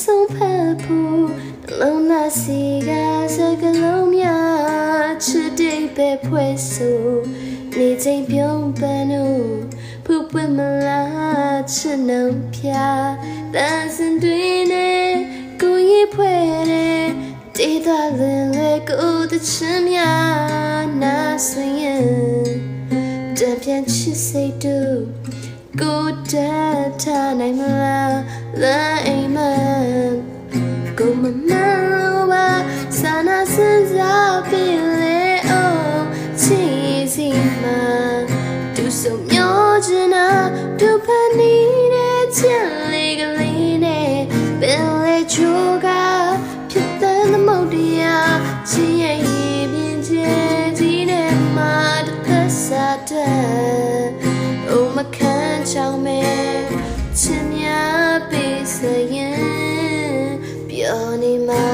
ဆုံးဖတ်ဖို့လုံးနာစီကစကလုံးများချစ်တဲ့ပဲဖွဲ့ဆိုနေချိန်ပြုံးပန်းတို့ဖူပွင့်မလားချစ်နှုံဖြာတန်စင်တွင်နဲ့ကိုရင်ဖွဲ့တဲ့တေးသားလင်းလေကိုတချင်များနာဆွေရင်တံပြန်ချစ်စိတ်တို့ကိုတတ်ထားနိုင်မလားလဲအိမ်မကိုမမလို့ပါစာနာစင်စားပြီလေအိုးချစ်စီမှာသူစုံမျောချင်တာသူဖန်နေတဲ့ချစ်လေးကလေးနဲ့ပင်လေချိုးကဖြစ်တဲ့သမုတ်တရားချစ်ရဲ့ရင်ပြင်းချင်ကြီးနဲ့မှတသက်စားတဲ့အိုးမခံချောင်းမဲ့ချစ်များပေးစရင်ပြောနေမှာ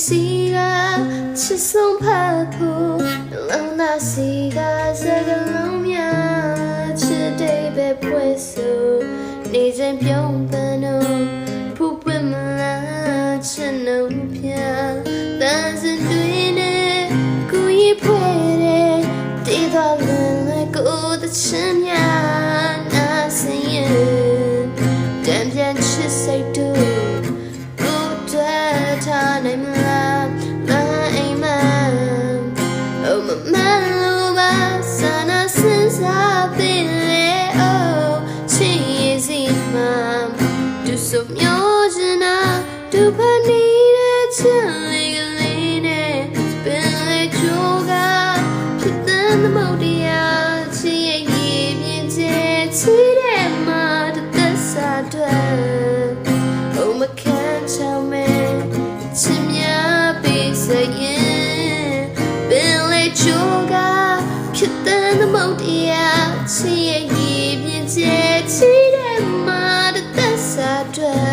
စီကချစ်ဆုံးဖတ်ဖို့လုံးသာစီကစကလုံးများချစ်တဲ့ပဲဖွဲ့ဆိုနေချိန်ပြုံးပန်းတို့ဖူးပွင့်မလားချစ်နှုံပြတန်စင်တွင်နဲ့ကိုရင်ဖွဲ့တဲ့တေးတော်လင်းနဲ့ကိုတချင်များနာစင်ရင်တံပြန်ချစ်စိတ်တို့ကိုတွေ့ထားနိုင်မလားစုံမျောချင်တာသူဖန်နေတဲ့ချစ်လေးကလေးနဲ့ပင်လေချိုးကဖြစ်တဲ့သမုတ်တရားချစ်ရဲ့ရည်ပြင်းချစ်ချစ်တဲ့မှာတသက်စားတဲ့အိုးမခံချောင်းမဲ့ချစ်များပေးစရင်ပင်လေချိုးကဖြစ်တဲ့သမုတ်တရားချစ်ရဲ့ရည်ပြင်းချစ်ချစ်တဲ့မှာတသက်စားတဲ့